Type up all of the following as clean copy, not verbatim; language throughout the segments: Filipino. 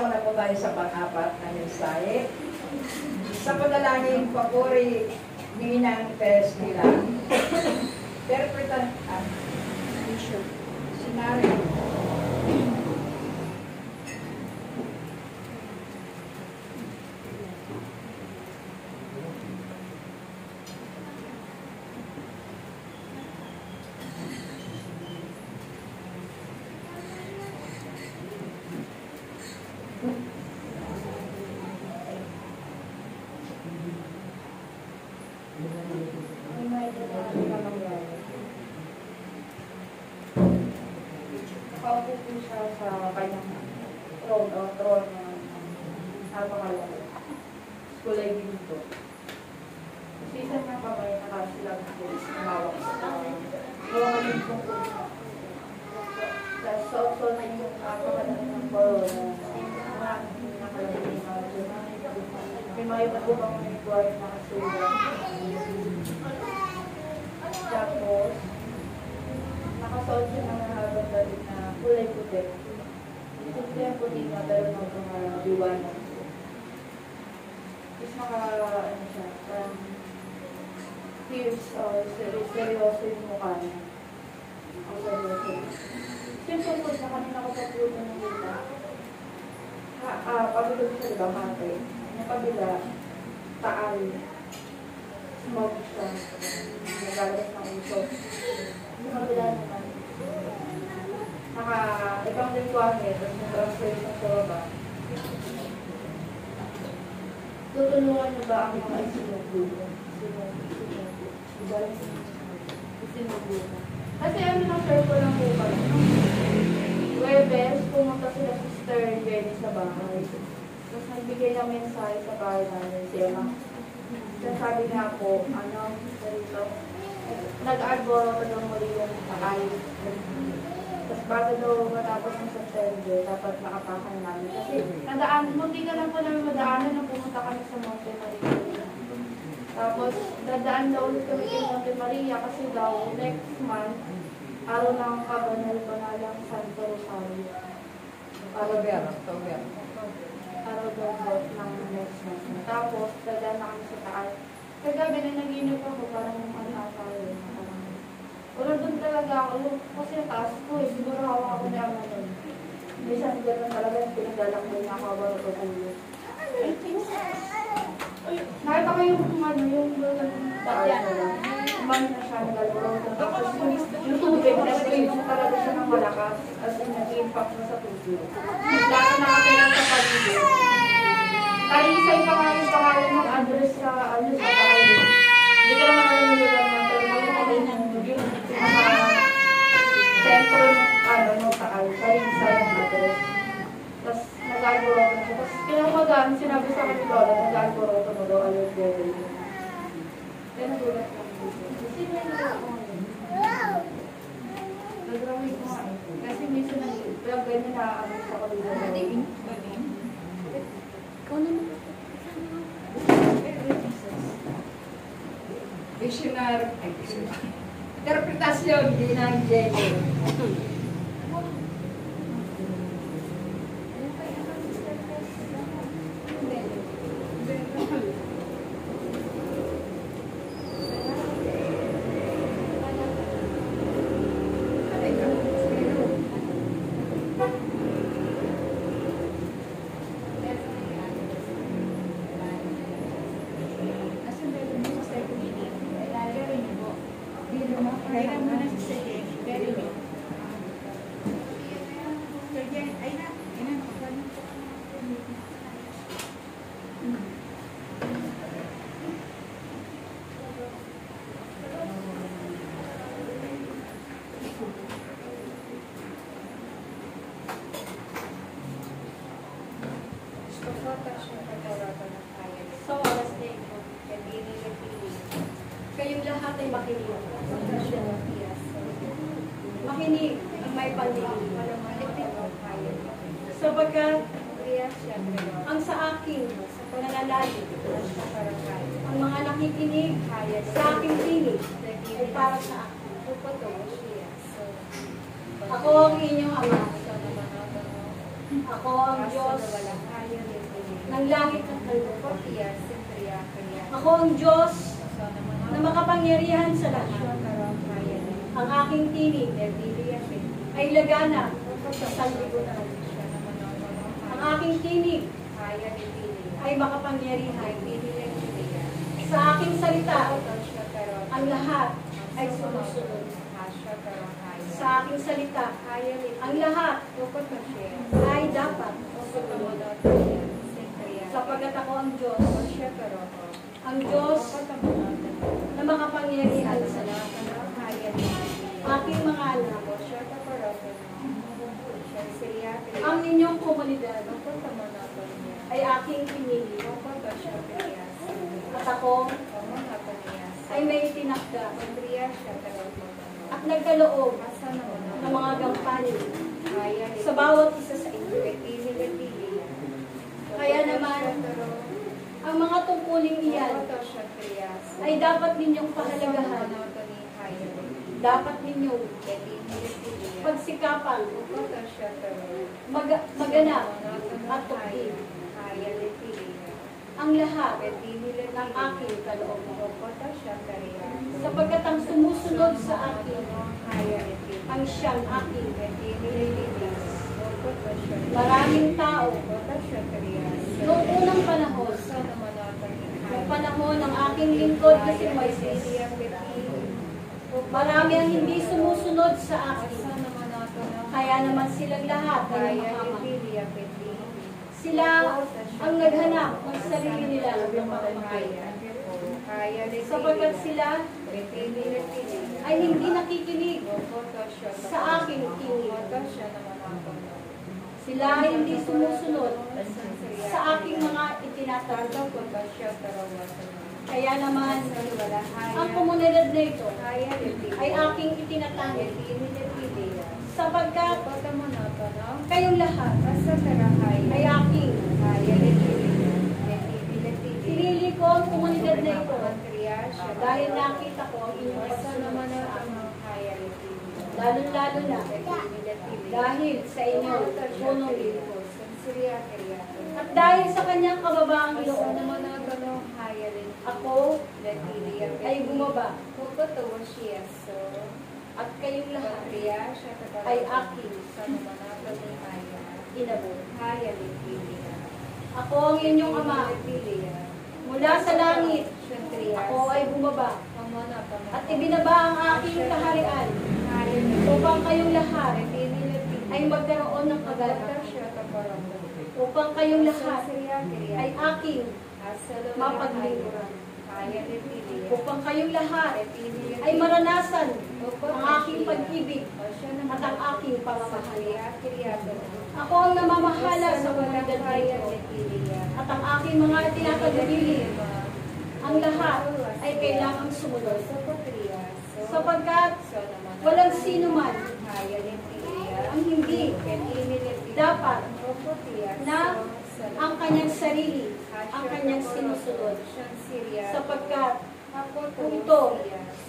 Dako na po tayo sa pang-apat na mensahe. Sa panalangin, papuri Ninang Pes nila. Interpretan Sinari. Nakaupo po siya sa kanyang throne na pangalan. Kulay ginto. Isa na kamay nakasilang po kumawak sa mga lintong po. Tapos so na yung pangalan ng corona. Nakalagay na may mga matubang may buhay na kasulat. Tapos nakasuot siya ng mahabang damit na kulay puti. Puti ang puti na pero ng mga liwanag. Tapos ano siya, fierce or seryoso yung mukha niya. Ang seryoso. Simple po na kanina ko sa puto ng kita. Pabilog siya, diba, mate? Yung pabila, taal. Smoke siya. Nagalas ng usok. Yung pabila naman. Ibang lingwahe, tapos nag-translation sa baba. Tutulungan niyo ba ang mga isinubulo? Isinubulo. Kasi ano na share ko lang po pala. Webes, pumunta sila sa Sister Jenny sa bahay. Tapos nagbigay ng mensahe sa bahay namin si Emma. Sabi niya po, dito, nag-arboro daw muli yung sakay. Tapos bago daw matapos ng September, dapat makapakan namin. Kasi munti ka lang po namin madaanan nung pumunta kami sa Monte Maria. Tapos dadaan daw ulit kami sa Monte Maria kasi daw next month, araw ng Kabanal-Banalang Santo Rosario. Araw daw ng next month. Tapos dadaan na kami sa taas. Kagabi na naginip ako parang tayo. Wala doon talaga ako. Kasi yung taas ko siguro hawa ako na ako nun. Minsan gano'n talaga yung pinaglalakbay na ako about ko ulo. Nakita ko yung daan na lang. Umano na siya, nag-alboroto. Tapos yung tubig, nag-wave siya talaga siya ng malakas. As in, nag-impact na sa tubig. Dati nakatilang sa paligid. Talisay pa nga yung pangalan ng address sa paligid. Hindi ko naman alam yung lugar na, pero may nakalimutan yung sentro ng taal. Talisay ang address. Tapos nag-alboroto na siya. Tapos kinamagaan, sinabi sa akin ni Lola, nag-alboroto mo daw, alert level. Kaya nagulat lang dito. Kasi may nagulat ko ngayon. Nag-drawing ko nga. Kasi minsan nag-vlog ganyan na sa kalula. Ikaw naman. Visionary. Interpretasyon din ng Jenny. Kayong lahat ay makinig. Makinig ang may pandinig. Sapagkat ang sa akin, sa pananalalig, ang mga nakikinig sa aking tinig ay para sa akin. Ako ang inyong ama. Ako ang Diyos ng langit at lupa. Ako ang Diyos na makapangyarihan sa lahat. Ang aking tinig ay lagana sa sanlibutan. Ang aking tinig ay makapangyarihan. Sa aking salita, ang lahat ay sumusunod. Sa aking salita, ang lahat ay dapat sumunod. Sapagkat ako ang Diyos, ang Diyos na makapangyarihan sa lahat. Aking mga anak, ang inyong komunidad ay aking pinili. At ako ay may itinakda at nagkaloob ng mga gampanin sa bawat isa sa inyo. Kaya naman, ang mga tungkuling iyan ay dapat ninyong pahalagahan. Dapat ninyong pagsikapan, maganap at tukin ang lahat ng aking kalooban. Sapagkat ang sumusunod sa akin ang siyang aking nililinis. Maraming tao noong unang panahon, noong panahon ng aking lingkod na si Moises, marami ang hindi sumusunod sa akin. Kaya naman silang lahat ay mahamak. Sila ang naghanap ng sarili nila ng mamamayan. Sapagkat sila ay hindi nakikinig sa aking tinig. Sila ay hindi sumusunod sa aking mga itinatawag. Kaya naman, ang komunidad na ito ay aking itinatanggi. Sapagkat kayong lahat ay aking. Pinili ko ang komunidad na ito dahil nakita ko ang inyong pagsunod sa akin. Lalo-lalo na dahil sa inyong punong lingkod. At dahil sa kanyang kababaang loob, ako ay bumaba. At kayong lahat ay aking inabot. Ako ang inyong ama. Mula sa langit, ako ay bumaba. At ibinaba ang aking kaharian upang kayong lahat ay magkaroon ng kagalakan. Upang kayong lahat ay aking mapaglingkuran. Upang kayong lahat ay maranasan ang aking pag-ibig at ang aking pamamahali. Ako ang namamahala sa komunidad na ito at ang aking mga tinatagubili. Ang lahat ay kailangang sumunod. Sapagkat walang sino man ang hindi dapat na ang kanyang sarili, ang kanyang sinusunod. Sapagkat kung ito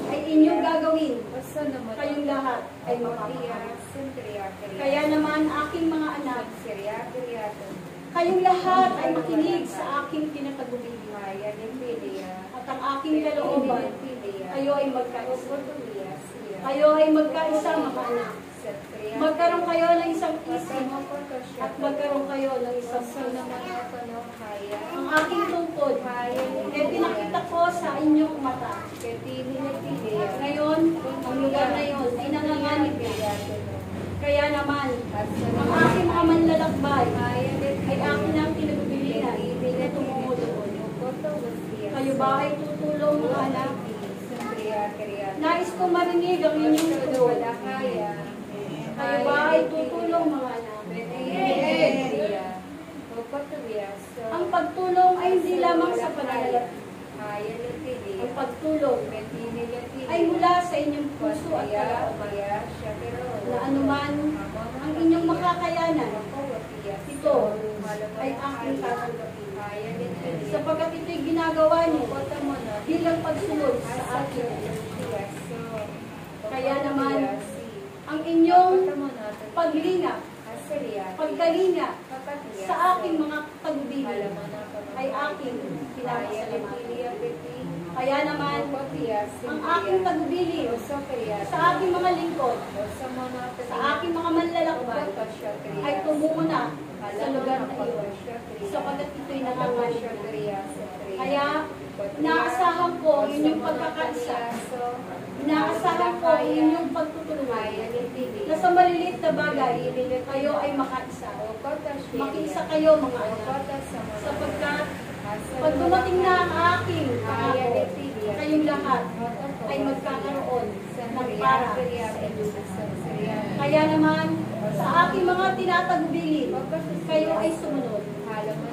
ay inyong gagawin, kayong lahat ay mapapahal. Kaya naman aking mga anak, kayong lahat ay makinig sa aking tinatagubili. At ang aking kalooban, kayo ay magkaisa. Kayo ay magkaisa, mga anak. Magkaroon kayo ng isang isip at magkaroon kayo ng isang sunaman. Ang aking tungkod ay pinakita ko sa inyong mata. Ngayon, ang lugar na yun ay nanganganib na. Kaya naman, ang aking mga manlalakbay ay akin ang kinagubilihan na tumungo doon. Kayo ba ay tutulong, mga anak? Nais ko marinig ang inyong tugon. Kayo ba ay tutulong, mga anak? Ang pagtulong ay hindi lamang sa pananalapi. Ang pagtulong ay mula sa inyong puso at kalooban. Na anuman ang inyong makakayanan, ito ay aking tatanggapin. Sapagkat ito'y ginagawa niyo bilang pagsunod sa akin. Kaya naman, ang inyong paglingap pagkalinga sa aking mga tagubilin ay aking pinapasalamatan. Kaya naman, ang aking tagubilin sa aking mga lingkod, sa aking mga manlalakbay, ay tumungo na sa lugar na iyon, sapagkat ito'y nangangalit. Kaya, inaasahan ko ang inyong pagkakaisa, inaasahan ko ang inyong pagtutulungan, na sa maliliit na bagay, kayo ay makaisa. Makiisa kayo mga anak, sapagkat pag dumating na ang aking pangako, kayong lahat ay magkakaroon ng para sa inyo. Kaya naman, sa aking mga tinatagubilin, kayo ay sumunod.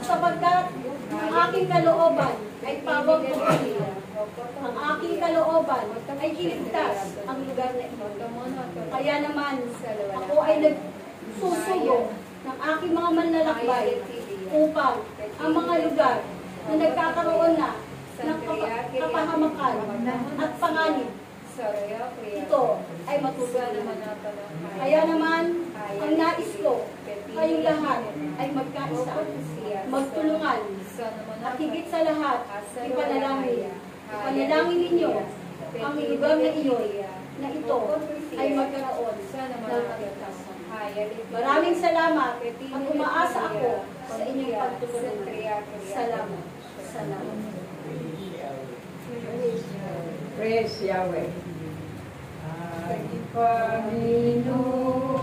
Sapagkat ang aking kalooban ay pawag ng kanila. Ang aking kalooban ay iligtas ang lugar na ito. Kaya naman, ako ay nagsusugo ng aking mga manlalakbay upang ang mga lugar na nagkakaroon na ng kapahamakan at panganib, ito ay matutunan. Kaya naman, ang nais ko, kayong lahat ay magkaisa, magtulungan, at higit sa lahat, ipanalangin. Ipanalangin ninyo ang lugar na iyon, na ito ay magkaroon ng kaligtasan. Maraming salamat at umaasa ako sa inyong pagtutulungan. Salamat. Salamat. Praise Yahweh. Ay, Panginoon.